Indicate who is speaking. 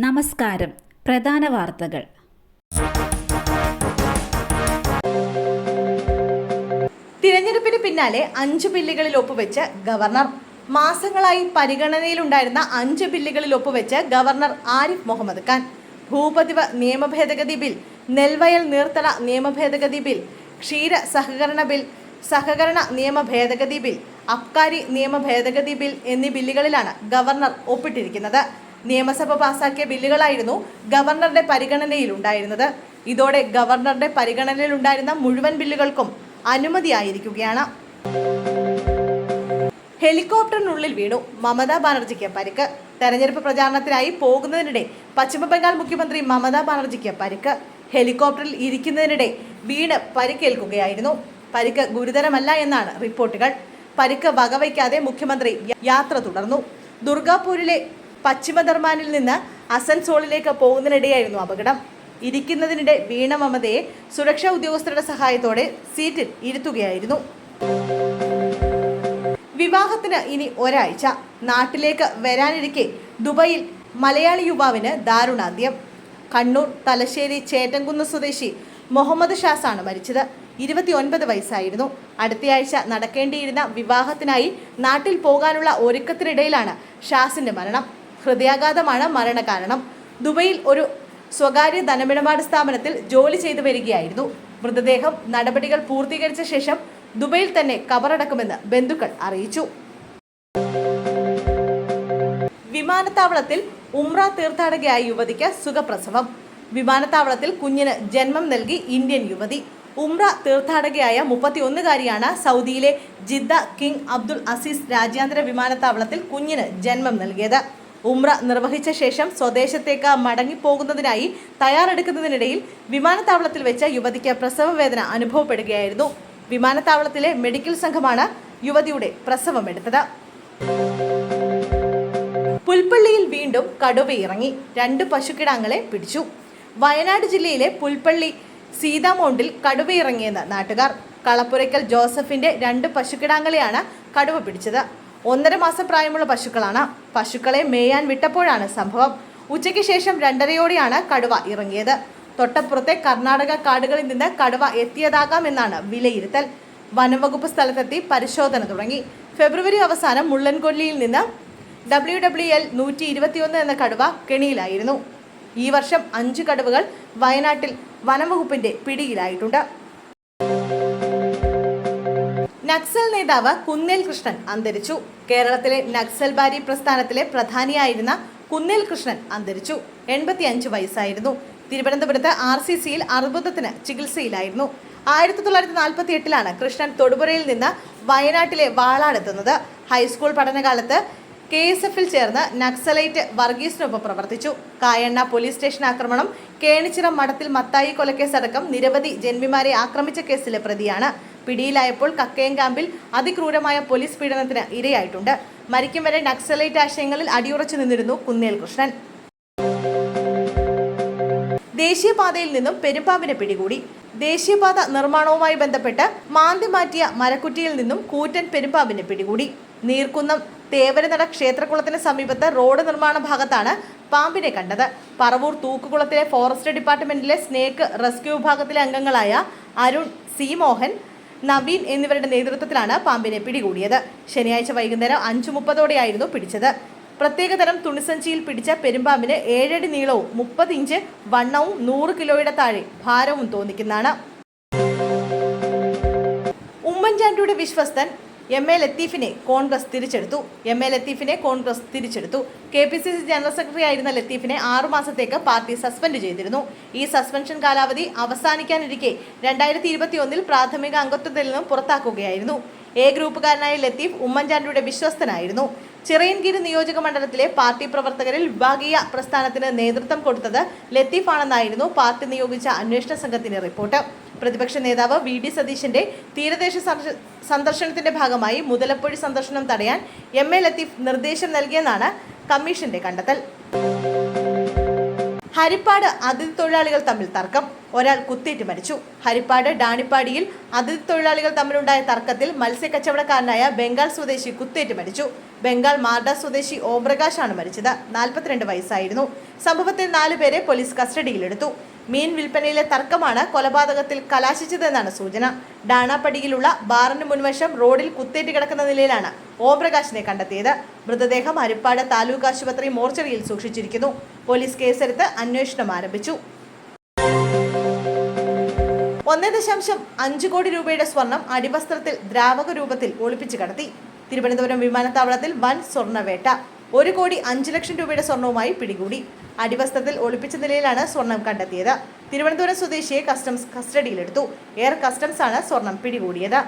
Speaker 1: നമസ്കാരം. പ്രധാന വാർത്തകൾ.
Speaker 2: തിരഞ്ഞെടുപ്പിന് പിന്നാലെ 5 ബില്ലുകളിൽ ഒപ്പുവെച്ച് ഗവർണർ. മാസങ്ങളായി പരിഗണനയിലുണ്ടായിരുന്ന 5 ബില്ലുകളിൽ ഒപ്പുവെച്ച് ഗവർണർ ആരിഫ് മുഹമ്മദ് ഖാൻ. ഭൂപതിവ് നിയമഭേദഗതി ബിൽ, നെൽവയൽ നീർത്തട നിയമഭേദഗതി ബിൽ, ക്ഷീര സഹകരണ നിയമ ഭേദഗതി ബിൽ, അബ്കാരി നിയമ ഭേദഗതി ബിൽ എന്നീ ബില്ലുകളിലാണ് ഗവർണർ ഒപ്പിട്ടിരിക്കുന്നത്. നിയമസഭ പാസാക്കിയ ബില്ലുകളായിരുന്നു ഗവർണറുടെ പരിഗണനയിലുണ്ടായിരുന്നത്. ഇതോടെ ഗവർണറുടെ പരിഗണനയിലുണ്ടായിരുന്ന മുഴുവൻ ബില്ലുകൾക്കും അനുമതിയായിരിക്കുകയാണ്. ഹെലികോപ്റ്ററിനുള്ളിൽ വീണു, മമതാ ബാനർജിക്ക് പരിക്ക്. തെരഞ്ഞെടുപ്പ് പ്രചാരണത്തിനായി പോകുന്നതിനിടെ പശ്ചിമബംഗാൾ മുഖ്യമന്ത്രി മമതാ ബാനർജിക്ക് പരിക്ക്. ഹെലികോപ്റ്ററിൽ ഇരിക്കുന്നതിനിടെ വീണ് പരിക്കേൽക്കുകയായിരുന്നു. പരിക്ക് ഗുരുതരമല്ല എന്നാണ് റിപ്പോർട്ടുകൾ. പരിക്ക് വകവയ്ക്കാതെ മുഖ്യമന്ത്രി യാത്ര തുടർന്നു. ദുർഗാപൂരിലെ പശ്ചിമ ദർമാനിൽ നിന്ന് അസൻസോളിലേക്ക് പോകുന്നതിനിടെയായിരുന്നു അപകടം. ഇരിക്കുന്നതിനിടെ വീണ മമതയെ സുരക്ഷാ ഉദ്യോഗസ്ഥരുടെ സഹായത്തോടെ സീറ്റിൽ ഇരുത്തുകയായിരുന്നു. വിവാഹത്തിന് ഇനി ഒരാഴ്ച. നാട്ടിലേക്ക് വരാനിരിക്കെ ദുബൈയിൽ മലയാളി യുവാവിന് ദാരുണാന്ത്യം. കണ്ണൂർ തലശ്ശേരി ചേറ്റൻകുന്ന് സ്വദേശി മുഹമ്മദ് ഷാസാണ് മരിച്ചത്. 29 വയസ്സായിരുന്നു. അടുത്തയാഴ്ച നടക്കേണ്ടിയിരുന്ന വിവാഹത്തിനായി നാട്ടിൽ പോകാനുള്ള ഒരുക്കത്തിനിടയിലാണ് ഷാസിന്റെ മരണം. ഹൃദയാഘാതമാണ് മരണകാരണം. ദുബൈയിൽ ഒരു സ്വകാര്യ ധനമിടപാട് സ്ഥാപനത്തിൽ ജോലി ചെയ്തു വരികയായിരുന്നു. മൃതദേഹം നടപടികൾ പൂർത്തീകരിച്ച ശേഷം ദുബൈയിൽ തന്നെ കബറടക്കുമെന്ന് ബന്ധുക്കൾ അറിയിച്ചു. വിമാനത്താവളത്തിൽ ഉംറ തീർത്ഥാടകയായ യുവതിക്ക് സുഖപ്രസവം. വിമാനത്താവളത്തിൽ കുഞ്ഞിന് ജന്മം നൽകി ഇന്ത്യൻ യുവതി. ഉംറ തീർത്ഥാടകയായ 31-കാരിയാണ് സൗദിയിലെ ജിദ്ദ കിങ് അബ്ദുൽ അസീസ് രാജ്യാന്തര വിമാനത്താവളത്തിൽ കുഞ്ഞിന് ജന്മം നൽകിയത്. ഉംറ നിർവഹിച്ച ശേഷം സ്വദേശത്തേക്ക് മടങ്ങിപ്പോകുന്നതിനായി തയ്യാറെടുക്കുന്നതിനിടയിൽ വിമാനത്താവളത്തിൽ വെച്ച് യുവതിക്ക് പ്രസവ വേദന അനുഭവപ്പെടുകയായിരുന്നു. വിമാനത്താവളത്തിലെ മെഡിക്കൽ സംഘമാണ് യുവതിയുടെ പ്രസവമെടുത്തത്. പുൽപ്പള്ളിയിൽ വീണ്ടും കടുവയിറങ്ങി. 2 പശുക്കിടാങ്ങളെ പിടിച്ചു. വയനാട് ജില്ലയിലെ പുൽപ്പള്ളി സീതാമോണ്ടിൽ കടുവയിറങ്ങിയെന്ന് നാട്ടുകാർ. കളപ്പുരയ്ക്കൽ ജോസഫിന്റെ 2 പശുക്കിടാങ്ങളെയാണ് കടുവ പിടിച്ചത്. 1.5 മാസം പ്രായമുള്ള പശുക്കളാണ്. പശുക്കളെ മേയാൻ വിട്ടപ്പോഴാണ് സംഭവം. ഉച്ചയ്ക്ക് ശേഷം 2:30-യോടെയാണ് കടുവ ഇറങ്ങിയത്. തൊട്ടപ്പുറത്തെ കർണാടക കാടുകളിൽ നിന്ന് കടുവ എത്തിയതാകാമെന്നാണ് വിലയിരുത്തൽ. വനംവകുപ്പ് സ്ഥലത്തെത്തി പരിശോധന തുടങ്ങി. ഫെബ്രുവരി അവസാനം മുള്ളൻകൊല്ലിയിൽ നിന്ന് WWL 121 എന്ന കടുവ കെണിയിലായിരുന്നു. ഈ വർഷം 5 കടുവകൾ വയനാട്ടിൽ വനംവകുപ്പിന്റെ പിടിയിലായിട്ടുണ്ട്. നക്സൽ നേതാവ് കുന്നേൽ കൃഷ്ണൻ അന്തരിച്ചു. കേരളത്തിലെ നക്സൽബാരി പ്രസ്ഥാനത്തിലെ പ്രധാനിയായിരുന്ന കുന്നേൽ കൃഷ്ണൻ അന്തരിച്ചു. 85 വയസ്സായിരുന്നു. തിരുവനന്തപുരത്ത് RCCയിൽ അർബുദത്തിന് ചികിത്സയിലായിരുന്നു. 1948-ലാണ് കൃഷ്ണൻ തൊടുപുഴയിൽ നിന്ന് വയനാട്ടിലെ വാളാടെത്തുന്നത്. ഹൈസ്കൂൾ പഠനകാലത്ത് KSFൽ ചേർന്ന് നക്സലൈറ്റ് വർഗീസിനൊപ്പം പ്രവർത്തിച്ചു. കായണ്ണ പോലീസ് സ്റ്റേഷൻ ആക്രമണം, കേണിച്ചിറ മഠത്തിൽ മത്തായി കൊലക്കേസ് അടക്കം നിരവധി ജന്മിമാരെ ആക്രമിച്ച കേസിലെ പ്രതിയാണ്. പിടിയിലായപ്പോൾ കക്കയം ക്യാമ്പിൽ അതിക്രൂരമായ പോലീസ് പീഡനത്തിന് ഇരയായിട്ടുണ്ട്. മരിക്കും വരെ നക്സലൈറ്റ് ആശയങ്ങളിൽ അടിയുറച്ചു നിന്നിരുന്നു കുന്നേൽ കൃഷ്ണൻ. ദേശീയപാതയിൽ നിന്നും പെരുമ്പാമ്പിനെ പിടികൂടി. ദേശീയപാത നിർമ്മാണവുമായി ബന്ധപ്പെട്ട് മാന്തി മാറ്റിയ മരക്കുറ്റിയിൽ നിന്നും കൂറ്റൻ പെരുമ്പാമ്പിനെ പിടികൂടി. നീർക്കുന്നം തേവരനട ക്ഷേത്രകുളത്തിന് സമീപത്ത് റോഡ് നിർമ്മാണ ഭാഗത്താണ് പാമ്പിനെ കണ്ടത്. പറവൂർ തൂക്കുകുളത്തിലെ ഫോറസ്റ്റ് ഡിപ്പാർട്ട്മെന്റിലെ സ്നേക്ക് റെസ്ക്യൂ വിഭാഗത്തിലെ അംഗങ്ങളായ അരുൺ, സി മോഹൻ, നവീൻ എന്നിവരുടെ നേതൃത്വത്തിലാണ് പാമ്പിനെ പിടികൂടിയത്. ശനിയാഴ്ച വൈകുന്നേരം 5:30-ഓടെയായിരുന്നു പിടിച്ചത്. പ്രത്യേകതരം തുണിസഞ്ചിയിൽ പിടിച്ച പെരുമ്പാമ്പിന് 7 അടി നീളവും 30 ഇഞ്ച് വണ്ണവും 100 കിലോയുടെ താഴെ ഭാരവും തോന്നിക്കുന്നതാണ്. ഉമ്മൻചാണ്ടിയുടെ വിശ്വസ്തൻ MA ലത്തീഫിനെ കോൺഗ്രസ് തിരിച്ചെടുത്തു. KPCC ജനറൽ സെക്രട്ടറി ആയിരുന്ന ലത്തീഫിനെ 6 മാസത്തേക്ക് പാർട്ടി സസ്പെൻഡ് ചെയ്തിരുന്നു. ഈ സസ്പെൻഷൻ കാലാവധി അവസാനിക്കാനിരിക്കെ 2021-ൽ പ്രാഥമിക അംഗത്വത്തിൽ നിന്നും പുറത്താക്കുകയായിരുന്നു. A ഗ്രൂപ്പുകാരനായ ലത്തീഫ് ഉമ്മൻചാണ്ടിയുടെ വിശ്വസ്തനായിരുന്നു. ചിറയൻകീഴ് നിയോജക മണ്ഡലത്തിലെ പാർട്ടി പ്രവർത്തകരിൽ വിഭാഗീയ പ്രസ്ഥാനത്തിന് നേതൃത്വം കൊടുത്തത് ലത്തീഫാണെന്നായിരുന്നു പാർട്ടി നിയോഗിച്ച അന്വേഷണ സംഘത്തിന്റെ റിപ്പോർട്ട്. പ്രതിപക്ഷ നേതാവ് VD സതീശന്റെ തീരദേശ സന്ദർശനത്തിന്റെ ഭാഗമായി മുതലപ്പൊഴി സന്ദർശനം തടയാൻ MA ലത്തീഫ് നിർദ്ദേശം നൽകിയെന്നാണ് കമ്മീഷന്റെ കണ്ടെത്തൽ. ഹരിപ്പാട് അതിഥി തൊഴിലാളികൾ തമ്മിൽ തർക്കം. ഒരാൾ കുത്തേറ്റ് മരിച്ചു. ഹരിപ്പാട് ഡാണിപ്പാടിയിൽ അതിഥി തൊഴിലാളികൾ തമ്മിലുണ്ടായ തർക്കത്തിൽ മത്സ്യക്കച്ചവടക്കാരനായ ബംഗാൾ സ്വദേശി കുത്തേറ്റ് മരിച്ചു. ബംഗാൾ മാർഡ സ്വദേശി ഓംപ്രകാശാണ് മരിച്ചത്. 42 വയസ്സായിരുന്നു. സംഭവത്തിൽ 4 പേരെ പോലീസ് കസ്റ്റഡിയിലെടുത്തു. മീൻ വിൽപ്പനയിലെ തർക്കമാണ് കൊലപാതകത്തിൽ കലാശിച്ചതെന്നാണ് സൂചന. ഡാണാപ്പടിയിലുള്ള ബാറിന് മുൻവശം റോഡിൽ കുത്തേറ്റ് കിടക്കുന്ന നിലയിലാണ് ഓംപ്രകാശിനെ കണ്ടെത്തിയത്. മൃതദേഹം ഹരിപ്പാട് താലൂക്ക് ആശുപത്രി മോർച്ചറിയിൽ സൂക്ഷിച്ചിരിക്കുന്നു. പോലീസ് കേസെടുത്ത് അന്വേഷണം ആരംഭിച്ചു. 1.5 കോടി രൂപയുടെ സ്വർണം അടിവസ്ത്രത്തിൽ ദ്രാവക രൂപത്തിൽ ഒളിപ്പിച്ചു കടത്തി. തിരുവനന്തപുരം വിമാനത്താവളത്തിൽ വൻ സ്വർണ്ണവേട്ട. 1,05,00,000 രൂപയുടെ സ്വർണവുമായി പിടികൂടി. അടിവസ്ത്രത്തിൽ ഒളിപ്പിച്ച നിലയിലാണ് സ്വർണം കണ്ടെത്തിയത്. തിരുവനന്തപുരം സ്വദേശിയെ കസ്റ്റംസ് കസ്റ്റഡിയിലെടുത്തു. എയർ കസ്റ്റംസ് ആണ് സ്വർണം പിടികൂടിയത്.